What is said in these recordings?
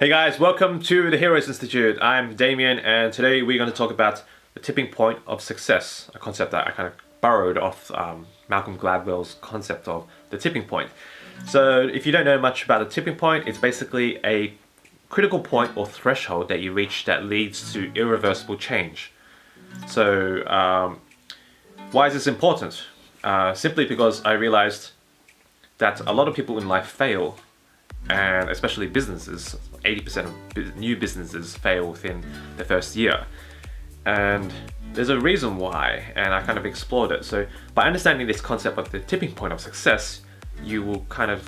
Hey guys, welcome to the Heroes Institute. I'm Damien, and today we're going to talk about the tipping point of success, a concept that I kind of borrowed off Malcolm Gladwell's concept of the tipping point. So if you don't know much about the tipping point, it's basically a critical point or threshold that you reach that leads to irreversible change. So why is this important? Simply because I realized that a lot of people in life fail, and especially businesses. 80% of new businesses fail within the first year, and there's a reason why, and I kind of explored it. So by understanding this concept of the tipping point of success, you can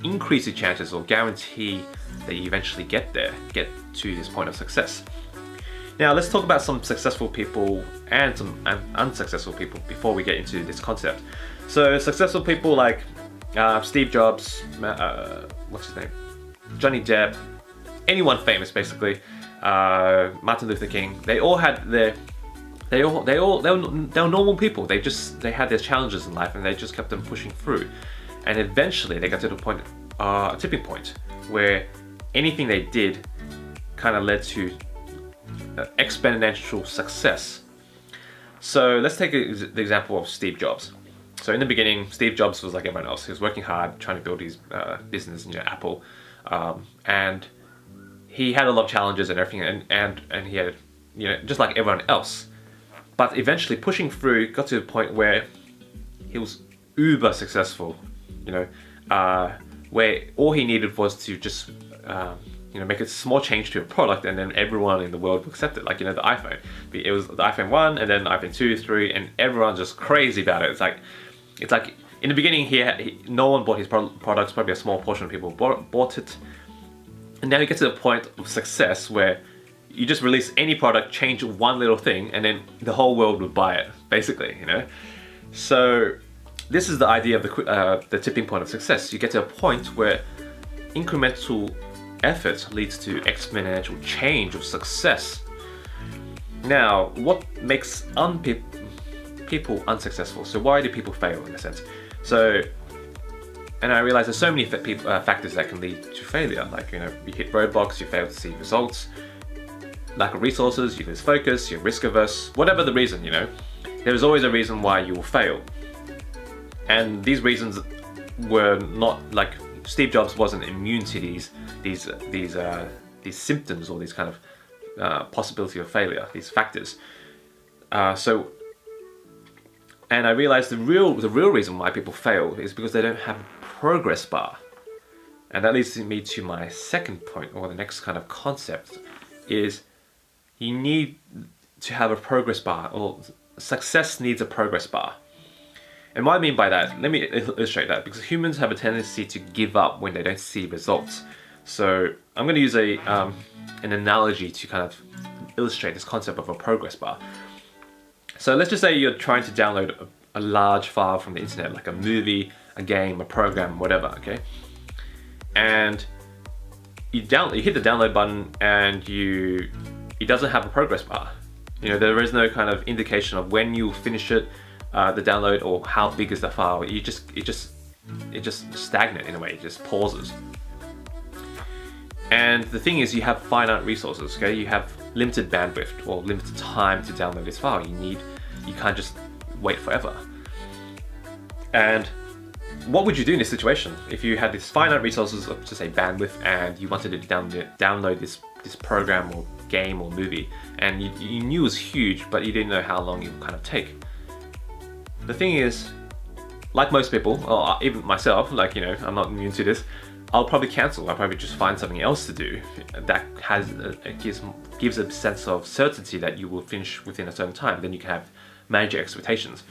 increase your chances or guarantee that you eventually get to this point of success. Now let's talk about some successful people and some unsuccessful people before we get into this concept. So successful people like Steve Jobs, what's his name? Johnny Depp, anyone famous basically, Martin Luther King. They all had they were normal people. They had their challenges in life, and they just kept them pushing through. And eventually they got to the a tipping point where anything they did kind of led to exponential success. So let's take the example of Steve Jobs. So in the beginning, Steve Jobs was like everyone else. He was working hard, trying to build his business, Apple, and he had a lot of challenges and everything, and he had, just like everyone else. But eventually, pushing through, got to a point where he was uber successful. Where all he needed was to just make a small change to a product, and then everyone in the world would accept it. Like the iPhone. It was the iPhone 1, and then iPhone 2, 3, and everyone's just crazy about it. It's like in the beginning, no one bought his products. Probably a small portion of people bought it, and now you get to the point of success where you just release any product, change one little thing, and then the whole world would buy it. Basically, So this is the idea of the tipping point of success. You get to a point where incremental effort leads to exponential change of success. Now, what makes people unsuccessful? So why do people fail in a sense? And I realize there's so many factors that can lead to failure. Like, you hit roadblocks, you fail to see results, lack of resources, you lose focus, you're risk averse, whatever the reason, there's always a reason why you will fail. And these reasons were not like Steve Jobs wasn't immune to these symptoms or these kind of possibility of failure, these factors. And I realized the real reason why people fail is because they don't have a progress bar. And that leads me to my second point, or the next kind of concept, is you need to have a progress bar, or success needs a progress bar. And what I mean by that, let me illustrate that, because humans have a tendency to give up when they don't see results. So I'm going to use an analogy to kind of illustrate this concept of a progress bar. So let's just say you're trying to download a large file from the internet, like a movie, a game, a program, whatever, okay? And you hit the download button, and it doesn't have a progress bar. There is no kind of indication of when you'll finish it, the download, or how big is the file. It just stagnant in a way. It just pauses. And the thing is, you have finite resources. Okay, you have limited bandwidth or limited time to download this file. You can't just wait forever. And what would you do in this situation if you had this finite resources of, just say, bandwidth, and you wanted to download this program or game or movie, and you knew it was huge, but you didn't know how long it would kind of take? The thing is, like most people, or even myself, I'm not immune to this, I'll probably cancel. I'll probably just find something else to do that gives a sense of certainty that you will finish within a certain time. Then you can manage your expectations.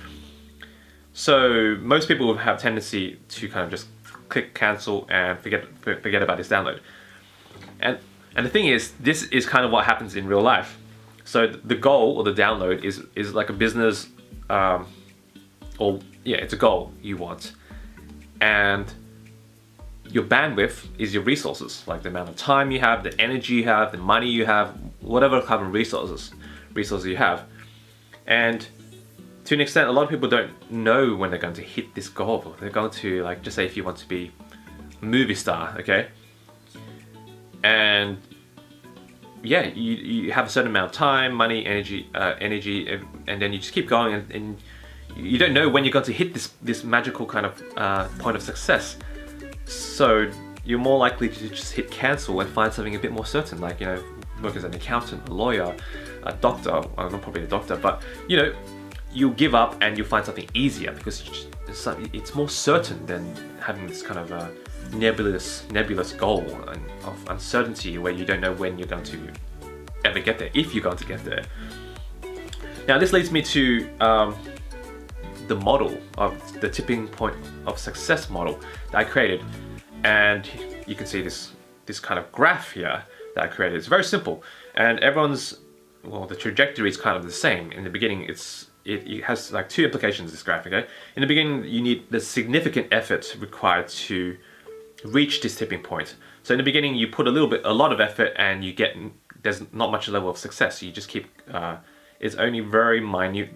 So most people will have a tendency to kind of just click cancel and forget about this download. And the thing is, this is kind of what happens in real life. So the goal, or the download, is like a business, it's a goal you want, and your bandwidth is your resources, like the amount of time you have, the energy you have, the money you have, whatever kind of resources you have. And to an extent, a lot of people don't know when they're going to hit this goal. They're going to, like, just say if you want to be a movie star, okay? and yeah, you have a certain amount of time, money, energy, and then you just keep going, and you don't know when you're going to hit this magical kind of point of success. So you're more likely to just hit cancel and find something a bit more certain, like, you know, work as an accountant, a lawyer, a doctor. Well, not probably a doctor, but, you know, you'll give up and you'll find something easier because it's more certain than having this kind of nebulous goal of uncertainty where you don't know when you're going to ever get there, if you're going to get there. Now this leads me to the model of the tipping point of success model that I created, and you can see this kind of graph here that I created. It's very simple, and the trajectory is kind of the same. In the beginning, it has like two implications, this graph, okay? In the beginning, you need the significant effort required to reach this tipping point. So in the beginning, you put a lot of effort, and there's not much level of success. You just keep, it's only very minute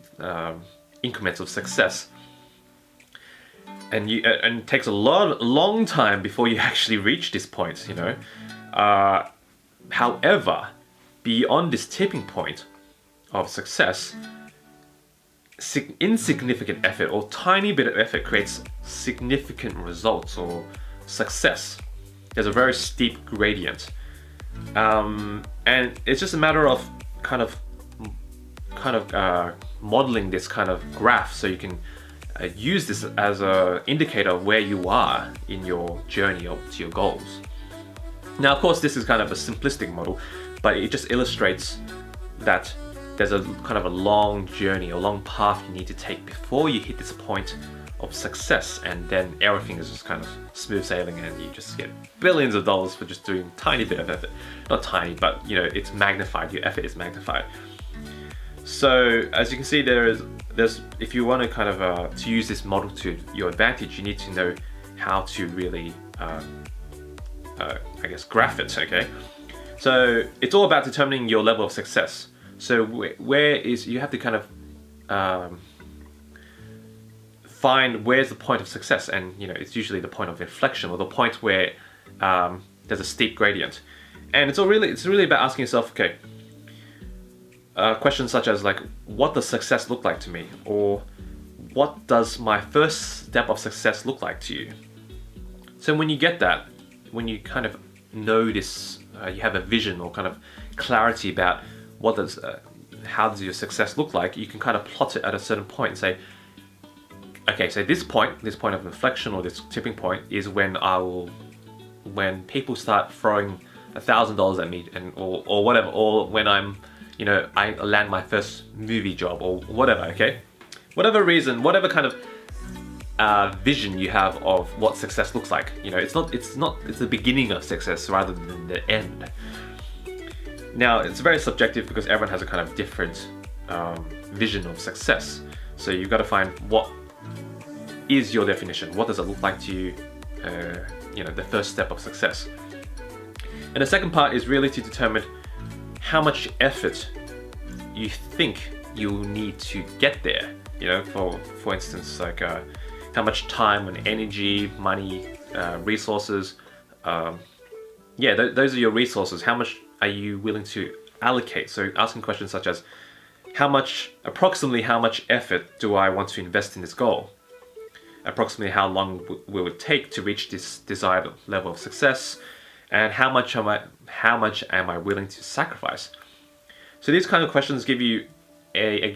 increments of success. And it takes a long time before you actually reach this point, you know? However, beyond this tipping point of success, insignificant effort or tiny bit of effort creates significant results or success. There's a very steep gradient, and it's just a matter of kind of modeling this kind of graph so you can use this as an indicator of where you are in your journey to your goals. Now, of course, this is kind of a simplistic model, but it just illustrates that there's a kind of a long journey, a long path you need to take before you hit this point of success, and then everything is just kind of smooth sailing and you just get billions of dollars for just doing a tiny bit of effort. Not tiny, but you know, it's magnified, your effort is magnified. So as you can see, there's if you want to kind of to use this model to your advantage, you need to know how to really I guess graph it, okay? So it's all about determining your level of success. So you have to kind of find where's the point of success, and you know, it's usually the point of inflection or the point where there's a steep gradient. And it's really about asking yourself, okay, questions such as like, what does success look like to me? Or what does my first step of success look like to you? So when you get that, when you kind of know this, you have a vision or kind of clarity about how does your success look like, you can kind of plot it at a certain point and say, okay, so this point of inflection or this tipping point is when people start throwing $1,000 at me or whatever, or when I land my first movie job or whatever, okay? Whatever reason, whatever kind of vision you have of what success looks like, you know, it's the beginning of success rather than the end. Now, it's very subjective because everyone has a kind of different vision of success. So you've got to find what is your definition. What does it look like to you? You know, the first step of success. And the second part is really to determine how much effort you think you'll need to get there. You know, for instance, like how much time and energy, money, resources. Those are your resources. How much are you willing to allocate? So asking questions such as, approximately how much effort do I want to invest in this goal? Approximately how long will it take to reach this desired level of success? And how much am I willing to sacrifice? So these kind of questions give you a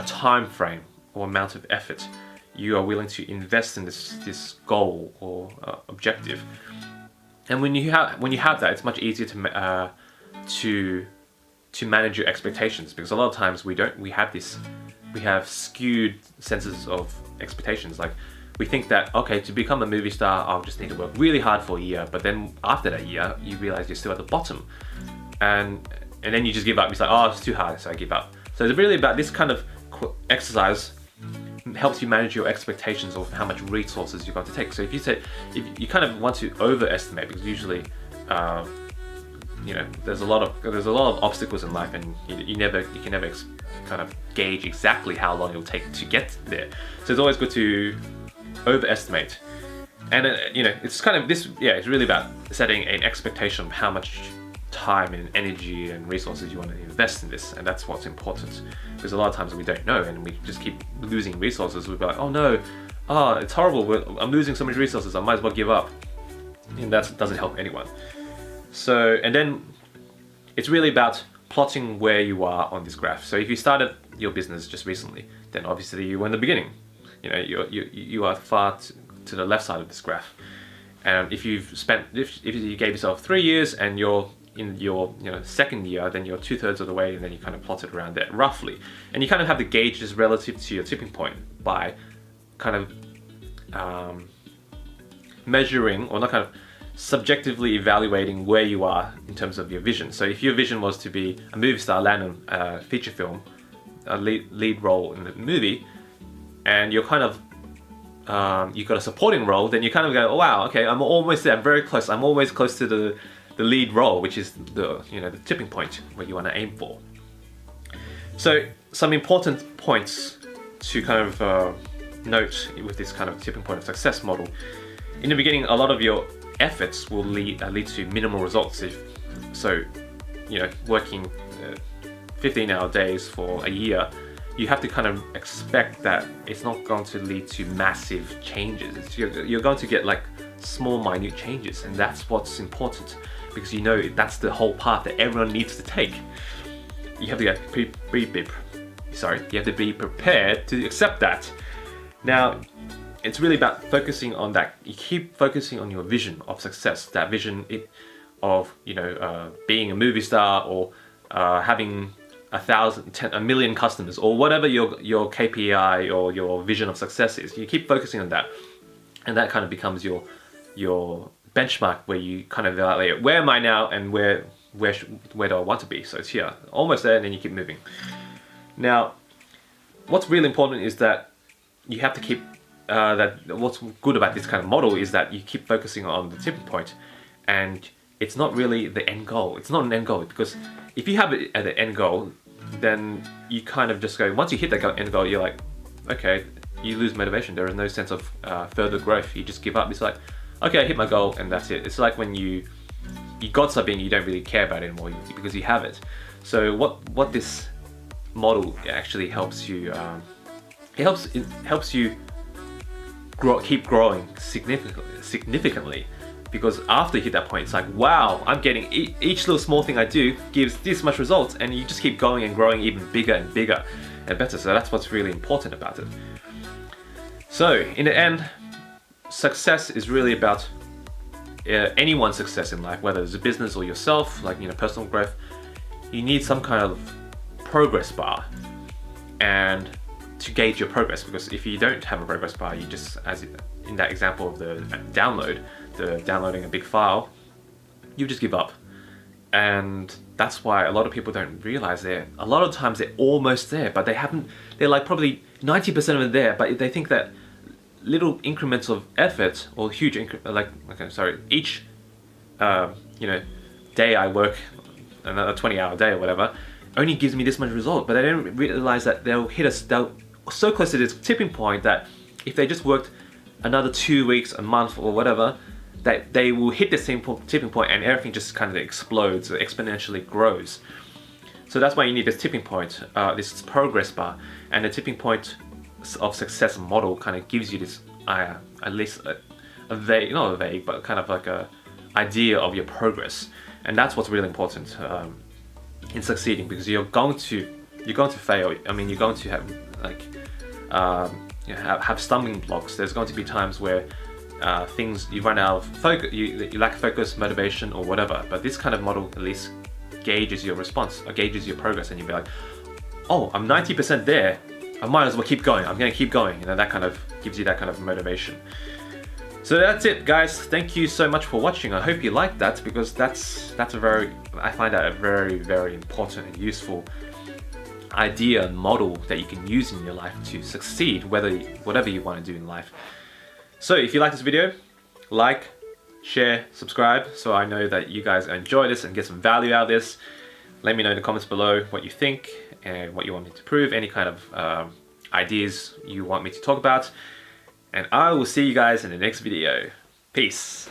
time frame or amount of effort you are willing to invest in this goal or objective. And when you have that, it's much easier to manage your expectations, because a lot of times we have skewed senses of expectations. Like, we think that, okay, to become a movie star, I'll just need to work really hard for a year, but then after that year, you realize you're still at the bottom, and then you just give up. It's like, oh, it's too hard, so I give up. So it's really about this kind of exercise helps you manage your expectations of how much resources you're going to take. So if you kind of want to overestimate, because usually, there's a lot of obstacles in life, and you can never kind of gauge exactly how long it'll take to get there. So it's always good to overestimate. And it's kind of this, it's really about setting an expectation of how much time and energy and resources you want to invest in this, and that's what's important. Because a lot of times we don't know, and we just keep losing resources. We'll be like, oh no, it's horrible, I'm losing so many resources, I might as well give up. And that doesn't help anyone. So, and then it's really about plotting where you are on this graph. So if you started your business just recently, then obviously you were in the beginning. You are far to the left side of this graph. And if you gave yourself 3 years and you're in your second year, then you're 2/3 of the way, and then you kind of plot it around there roughly. And you kind of have to gauge this relative to your tipping point by kind of measuring, or not kind of subjectively evaluating where you are in terms of your vision. So if your vision was to be a movie star, land a feature film, a lead role in the movie, and you're kind of you've got a supporting role, then you kind of go, oh, wow, okay, I'm almost there, I'm very close, I'm always close to the lead role, which is the tipping point where you want to aim for. So some important points to kind of note with this kind of tipping point of success model. In the beginning, a lot of your efforts will lead to minimal results. So working 15-hour days for a year, you have to kind of expect that it's not going to lead to massive changes. You're going to get like small, minute changes, and that's what's important, because that's the whole path that everyone needs to take. You have to be prepared to accept that. Now, it's really about focusing on that. You keep focusing on your vision of success. That vision of being a movie star, or having 1,000, 1 million customers, or whatever your KPI or your vision of success is. You keep focusing on that, and that kind of becomes your benchmark, where you kind of evaluate, where am I now, and where do I want to be? So it's here, almost there, and then you keep moving. Now, what's really important is that you have to keep what's good about this kind of model is that you keep focusing on the tipping point, and it's not really the end goal. It's not an end goal, because if you have it at the end goal, then you kind of just go, once you hit that end goal, you're like, okay, you lose motivation. There is no sense of further growth. You just give up. It's like, okay, I hit my goal and that's it. It's like when you got something you don't really care about anymore because you have it. So what this model actually helps you, it helps you keep growing significantly. Because after you hit that point, it's like, wow, I'm getting each little small thing I do gives this much results, and you just keep going and growing even bigger and bigger and better. So that's what's really important about it. So in the end, success is really about anyone's success in life, whether it's a business or yourself, like personal growth. You need some kind of progress bar, and to gauge your progress. Because if you don't have a progress bar, you just, as in that example of the downloading a big file, you just give up. And that's why a lot of people don't realize a lot of times they're almost there, but they're like probably 90% of it there, but they think that little increments of effort, or huge each day I work another 20-hour day or whatever, only gives me this much result. But they don't realize that they're so close to this tipping point that if they just worked another 2 weeks, a month, or whatever, that they will hit the same tipping point, and everything just kind of explodes, or exponentially grows. So that's why you need this tipping point, this progress bar. And the tipping point of success model kind of gives you this, at least a vague, not a vague, but kind of like a idea of your progress. And that's what's really important in succeeding, because you're going to fail. I mean, you're going to have have stumbling blocks. There's going to be times where things, you run out of focus, you lack focus, motivation, or whatever. But this kind of model at least gauges your response, or gauges your progress, and you'll be like, oh, I'm 90% there, I might as well keep going, I'm gonna keep going. That kind of gives you that kind of motivation. So that's it, guys. Thank you so much for watching. I hope you liked that, because I find that a very, very important and useful idea and model that you can use in your life to succeed, whatever you want to do in life. So if you like this video, like, share, subscribe, so I know that you guys enjoy this and get some value out of this. Let me know in the comments below what you think and what you want me to prove, any kind of ideas you want me to talk about. And I will see you guys in the next video. Peace.